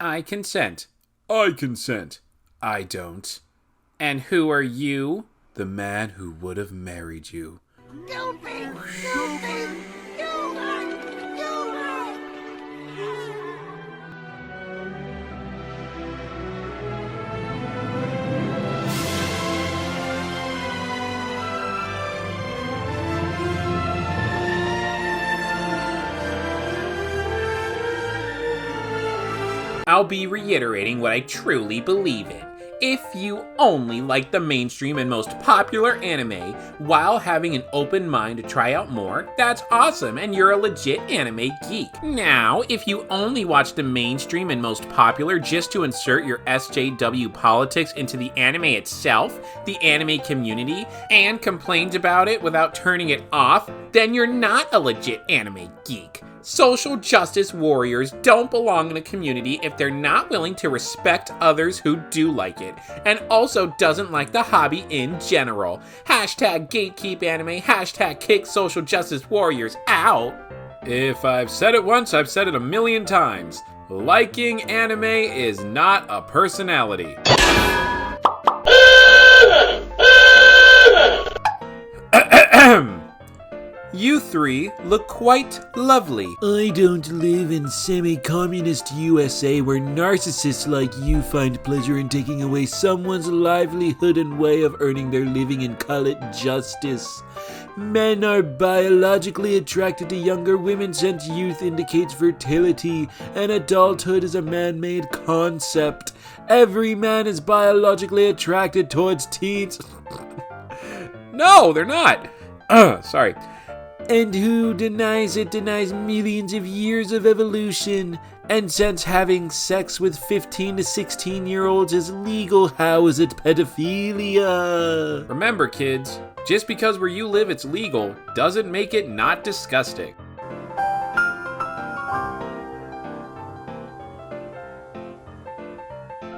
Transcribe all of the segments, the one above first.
I consent. I consent. I don't. And who are you? The man who would have married you. I'll be reiterating what I truly believe in. If you only like the mainstream and most popular anime while having an open mind to try out more, that's awesome and you're a legit anime geek. Now, if you only watch the mainstream and most popular just to insert your SJW politics into the anime itself, the anime community, and complains about it without turning it off, then you're not a legit anime geek. Social justice warriors don't belong in a community if they're not willing to respect others who do like it, and also doesn't like the hobby in general. Hashtag gatekeep anime, hashtag kick social justice warriors out. If I've said it once, I've said it a million times. Liking anime is not a personality. You three look quite lovely. I don't live in semi-communist USA where narcissists like you find pleasure in taking away someone's livelihood and way of earning their living and call it justice. Men are biologically attracted to younger women since youth indicates fertility, and adulthood is a man-made concept. Every man is biologically attracted towards teens. No, they're not. Sorry. And who denies it denies millions of years of evolution. And since having sex with 15 to 16-year-olds is legal, how is it pedophilia? Remember, kids, just because where you live it's legal doesn't make it not disgusting.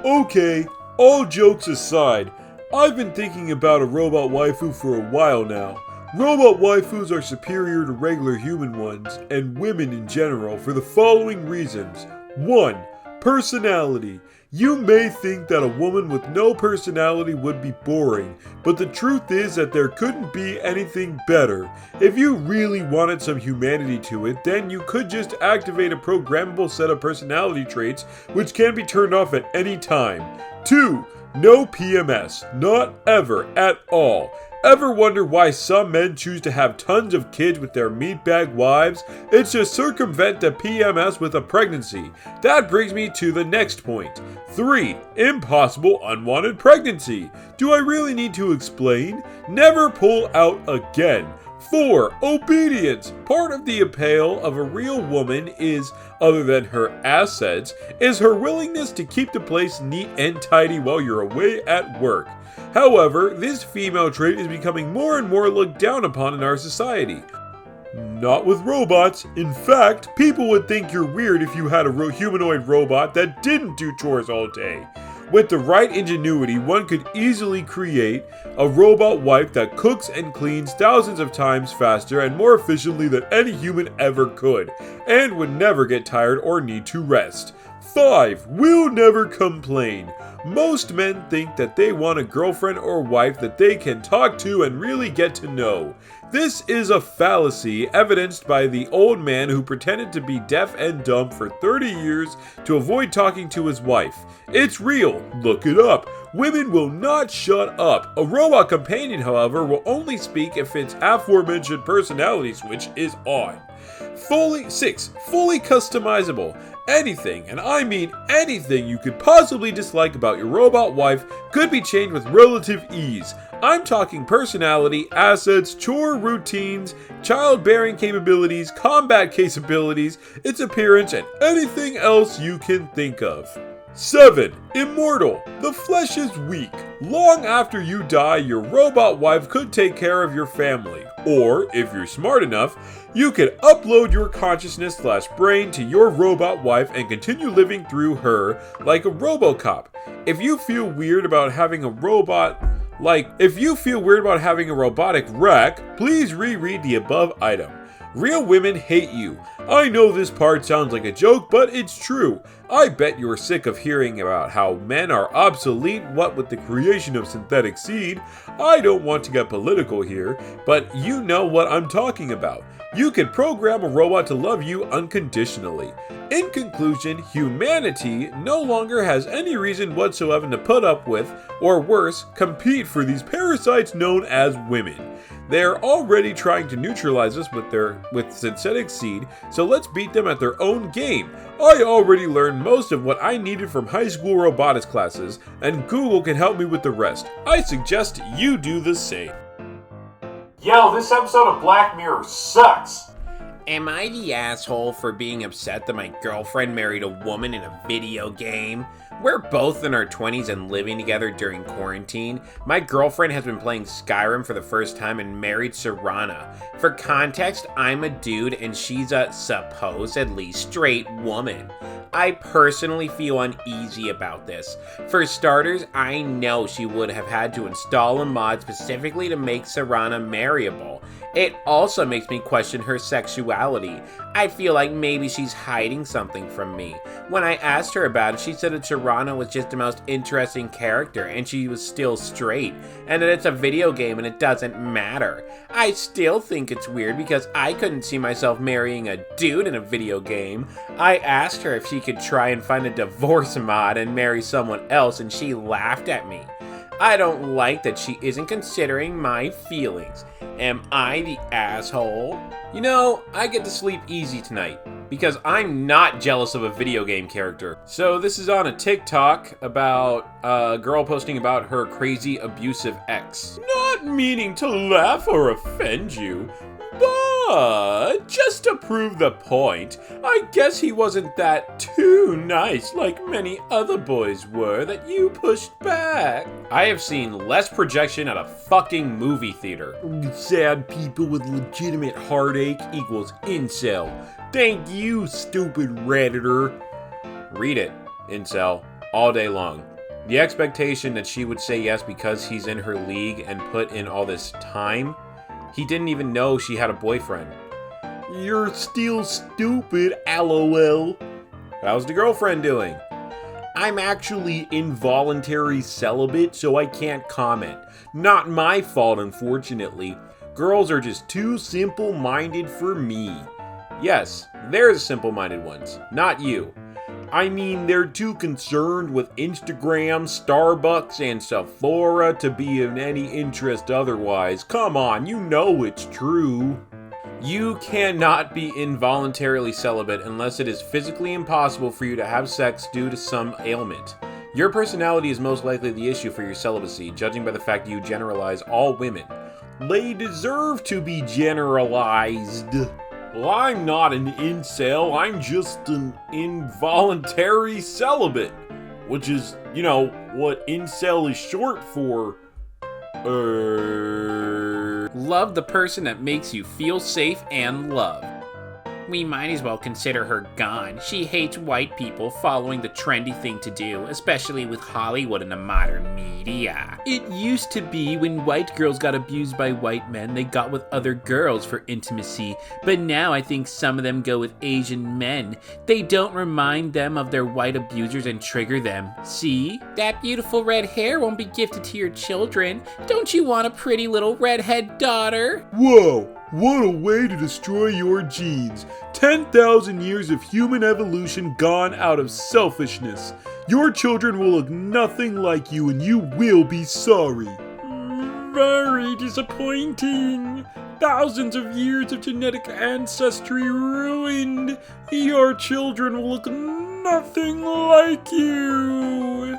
Okay, all jokes aside, I've been thinking about a robot waifu for a while now. Robot waifus are superior to regular human ones, and women in general, for the following reasons. 1. Personality. You may think that a woman with no personality would be boring, but the truth is that there couldn't be anything better. If you really wanted some humanity to it, then you could just activate a programmable set of personality traits which can be turned off at any time. 2. No PMS. Not ever at all. Ever wonder why some men choose to have tons of kids with their meatbag wives? It's to circumvent the PMS with a pregnancy. That brings me to the next point. 3. Impossible unwanted pregnancy. Do I really need to explain? Never pull out again. 4. Obedience. Part of the appeal of a real woman is, other than her assets, is her willingness to keep the place neat and tidy while you're away at work. However, this female trait is becoming more and more looked down upon in our society. Not with robots. In fact, people would think you're weird if you had a humanoid robot that didn't do chores all day. With the right ingenuity, one could easily create a robot wife that cooks and cleans thousands of times faster and more efficiently than any human ever could, and would never get tired or need to rest. 5. Will never complain. Most men think that they want a girlfriend or wife that they can talk to and really get to know. This is a fallacy evidenced by the old man who pretended to be deaf and dumb for 30 years to avoid talking to his wife. It's real. Look it up. Women will not shut up. A robot companion, however, will only speak if its aforementioned personality switch is on. 6. Fully customizable. Anything, and I mean anything you could possibly dislike about your robot wife could be changed with relative ease. I'm talking personality, assets, chore routines, childbearing capabilities, combat capabilities, its appearance, and anything else you can think of. 7. Immortal. The flesh is weak. Long after you die, your robot wife could take care of your family. Or, if you're smart enough, you could upload your consciousness/brain to your robot wife and continue living through her like a RoboCop. If you feel weird about having a robotic wreck, please reread the above item. Real women hate you. I know this part sounds like a joke, but it's true. I bet you're sick of hearing about how men are obsolete, what with the creation of synthetic seed. I don't want to get political here, but you know what I'm talking about. You can program a robot to love you unconditionally. In conclusion, humanity no longer has any reason whatsoever to put up with, or worse, compete for these parasites known as women. They are already trying to neutralize us with synthetic seed, so let's beat them at their own game. I already learned most of what I needed from high school robotics classes, and Google can help me with the rest. I suggest you do the same. Yo, this episode of Black Mirror sucks! Am I the asshole for being upset that my girlfriend married a woman in a video game? We're both in our 20s and living together during quarantine. My girlfriend has been playing Skyrim for the first time and married Serana. For context, I'm a dude and she's a supposedly straight woman. I personally feel uneasy about this. For starters, I know she would have had to install a mod specifically to make Serana marryable. It also makes me question her sexuality. I feel like maybe she's hiding something from me. When I asked her about it, she said that Serana was just the most interesting character and she was still straight, and that it's a video game and it doesn't matter. I still think it's weird because I couldn't see myself marrying a dude in a video game. I asked her if she could try and find a divorce mod and marry someone else, and she laughed at me. I don't like that she isn't considering my feelings. Am I the asshole? You know, I get to sleep easy tonight because I'm not jealous of a video game character. So this is on a TikTok about a girl posting about her crazy abusive ex. Not meaning to laugh or offend you, but just to prove the point, I guess he wasn't that too nice like many other boys were that you pushed back. I have seen less projection at a fucking movie theater. Sad people with legitimate heartache equals incel. Thank you, stupid Redditor. Read it, incel, all day long. The expectation that she would say yes because he's in her league and put in all this time. He didn't even know she had a boyfriend. You're still stupid, LOL. How's the girlfriend doing? I'm actually involuntary celibate, so I can't comment. Not my fault, unfortunately. Girls are just too simple-minded for me. Yes, there's simple-minded ones, not you. I mean, they're too concerned with Instagram, Starbucks, and Sephora to be of any interest otherwise. Come on, you know it's true. You cannot be involuntarily celibate unless it is physically impossible for you to have sex due to some ailment. Your personality is most likely the issue for your celibacy, judging by the fact that you generalize all women. They deserve to be generalized. Well, I'm not an incel, I'm just an involuntary celibate. Which is, you know, what incel is short for. Love the person that makes you feel safe and loved. We might as well consider her gone. She hates white people following the trendy thing to do, especially with Hollywood and the modern media. It used to be when white girls got abused by white men, they got with other girls for intimacy. But now I think some of them go with Asian men. They don't remind them of their white abusers and trigger them. See? That beautiful red hair won't be gifted to your children. Don't you want a pretty little redhead daughter? Whoa! What a way to destroy your genes. 10,000 years of human evolution gone out of selfishness. Your children will look nothing like you and you will be sorry. Very disappointing. Thousands of years of genetic ancestry ruined. Your children will look nothing like you.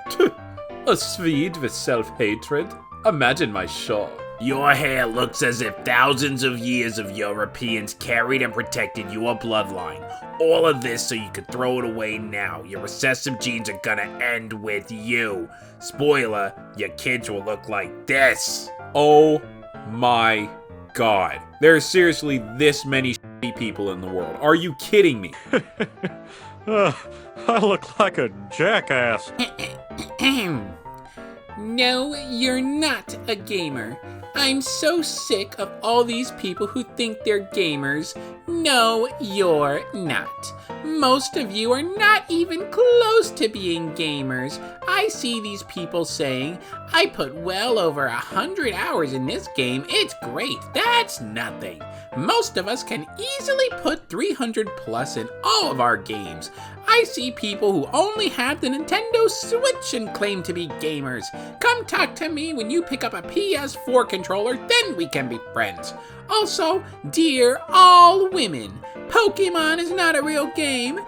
A Swede with self-hatred? Imagine my shock. Your hair looks as if thousands of years of Europeans carried and protected your bloodline. All of this so you could throw it away now. Your recessive genes are gonna end with you. Spoiler, your kids will look like this. Oh my god. There are seriously this many shitty people in the world. Are you kidding me? I look like a jackass. No, you're not a gamer. I'm so sick of all these people who think they're gamers. No, you're not. Most of you are not even close to being gamers. I see these people saying, I put well over 100 hours in this game, it's great. That's nothing. Most of us can easily put 300 plus in all of our games. I see people who only have the Nintendo Switch and claim to be gamers. Come talk to me when you pick up a PS4 controller, then we can be friends. Also, dear all women, Pokemon is not a real game,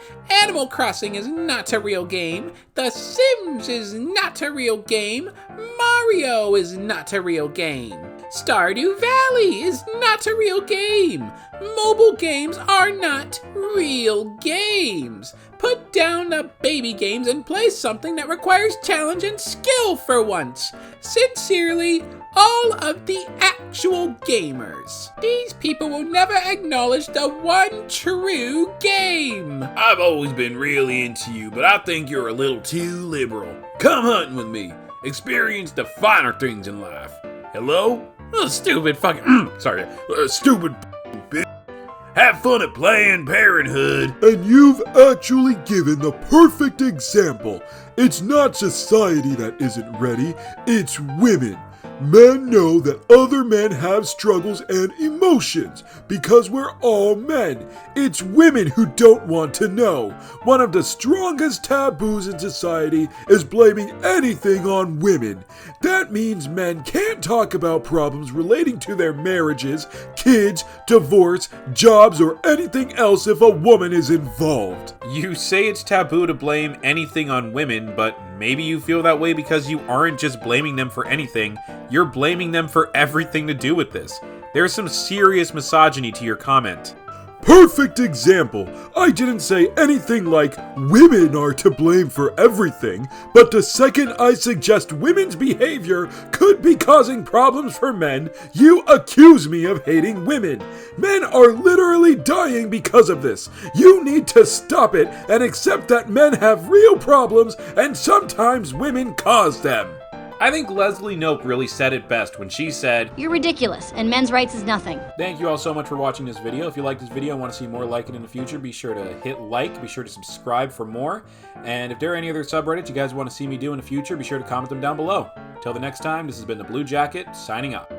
Animal Crossing is not a real game, The Sims is not a real game, Mario is not a real game, Stardew Valley is not a real game. Mobile games are not real games. Put down the baby games and play something that requires challenge and skill for once. Sincerely, all of the actual gamers. These people will never acknowledge the one true game. I've always been really into you, but I think you're a little too liberal. Come hunting with me. Experience the finer things in life. Hello? Oh, stupid fucking. Sorry. Stupid bitch. Have fun at Planned Parenthood. And you've actually given the perfect example. It's not society that isn't ready, it's women. Men know that other men have struggles and emotions because we're all men. It's women who don't want to know. One of the strongest taboos in society is blaming anything on women. That means men can't talk about problems relating to their marriages, kids, divorce, jobs, or anything else if a woman is involved. You say it's taboo to blame anything on women, but maybe you feel that way because you aren't just blaming them for anything, you're blaming them for everything to do with this. There's some serious misogyny to your comment. Perfect example. I didn't say anything like women are to blame for everything, but the second I suggest women's behavior could be causing problems for men, you accuse me of hating women. Men are literally dying because of this. You need to stop it and accept that men have real problems and sometimes women cause them. I think Leslie Knope really said it best when she said, You're ridiculous, and men's rights is nothing. Thank you all so much for watching this video. If you like this video and want to see more like it in the future, be sure to hit like, be sure to subscribe for more. And if there are any other subreddits you guys want to see me do in the future, be sure to comment them down below. Till the next time, this has been the Blue Jacket, signing out.